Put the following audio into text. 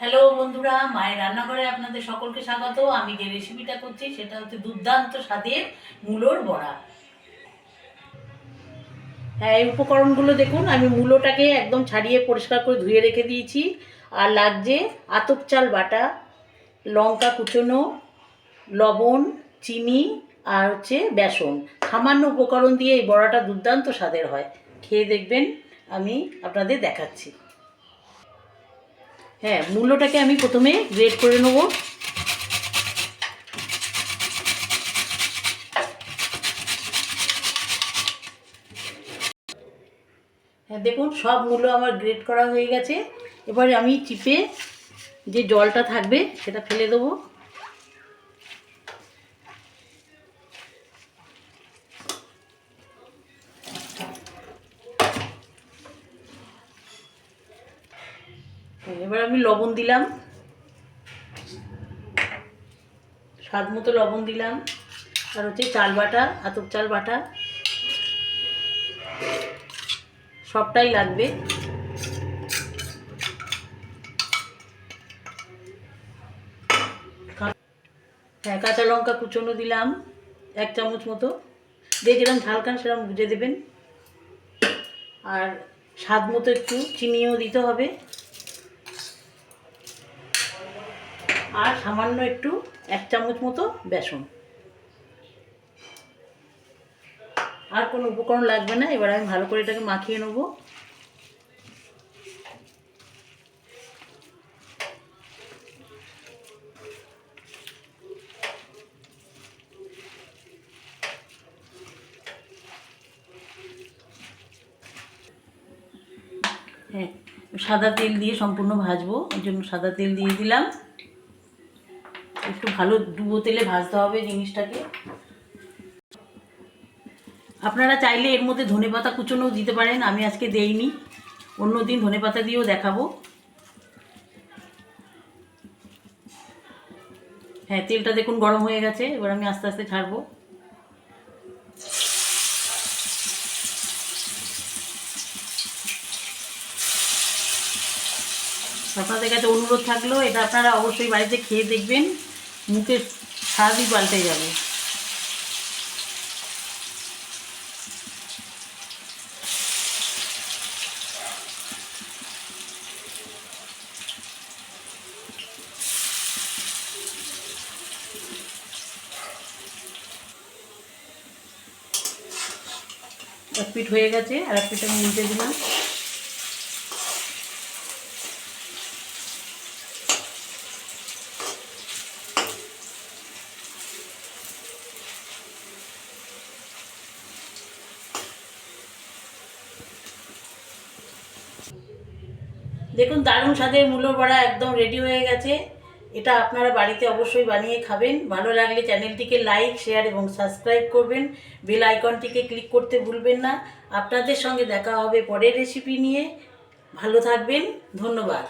Hello বন্ধুরা, মায়ের রান্নাঘরে আপনাদের সকলকে স্বাগত। আমি যে রেসিপিটা করছি সেটা হচ্ছে দুর্দান্ত স্বাদের মূলোর বড়া। হ্যাঁ, এই উপকরণগুলো দেখুন। আমি মূলোটাকে একদম ছাড়িয়ে পরিষ্কার করে ধুয়ে রেখে দিয়েছি। আর লাগছে আতপ চাল বাটা, লঙ্কা কুচোনো, লবণ, চিনি আর হচ্ছে বেসন। সামান্য উপকরণ দিয়ে এই বড়াটা দুর্দান্ত স্বাদের হয়। খেয়ে দেখবেন, আমি আপনাদের দেখাচ্ছি। হ্যাঁ, মূলোটাকে আমি প্রথমে গ্রেট করে নেবো। হ্যাঁ দেখুন, সব মূলো আমার গ্রেট করা হয়ে গেছে। এবার আমি চিপে যে জলটা থাকবে সেটা ফেলে দেবো। এবার আমি লবণ দিলাম, স্বাদ মতো লবণ দিলাম। আর হচ্ছে চাল বাটা, আতপ চাল বাটা সবটাই লাগবে। হ্যাঁ, কাঁচা লঙ্কা কুচোনো দিলাম 1 চামচ মতো। যে যেরকম ঝাল খান সেরকম বুঝে দেবেন। আর স্বাদ মতো একটু চিনিও দিতে হবে। আর সামান্য একটু 1 চামচ মতো বেসন। আর কোনো উপকরণ লাগবে না। এবার আমি ভালো করে এটাকে মাখিয়ে নেব। হ্যাঁ, সাদা তেল দিয়ে সম্পূর্ণ ভাজবো, ওই জন্য সাদা তেল দিয়ে দিলাম। একটু ভালো ডুবো তেলে ভাজতে হবে জিনিসটাকে। আপনারা চাইলে এর মধ্যে ধনেপাতা কুচোনোও দিতে পারেন, আমি আজকে দেইনি, অন্য দিন ধনেপাতা দিয়েও দেখাবো। হ্যাঁ, তেলটা দেখুন গরম হয়ে গেছে। এবার আমি আস্তে আস্তে ছাড়বো। আপনাদের কাছে অনুরোধ থাকলো, এটা আপনারা অবশ্যই বাড়িতে খেয়ে দেখবেন, মুখের স্বাদই পাল্টে যাবে। এক পিঠ হয়ে গেছে, আর এক পিঠ আমি উল্টে দিলাম। দেখুন, দারুণ স্বাদের মূলোর বড়া একদম রেডি হয়ে গেছে। এটা আপনারা বাড়িতে অবশ্যই বানিয়ে খাবেন। ভালো লাগলে চ্যানেলটিকে লাইক, শেয়ার এবং সাবস্ক্রাইব করবেন। বেল আইকনটিকে ক্লিক করতে ভুলবেন না। আপনাদের সঙ্গে দেখা হবে পরের রেসিপি নিয়ে। ভালো থাকবেন, ধন্যবাদ।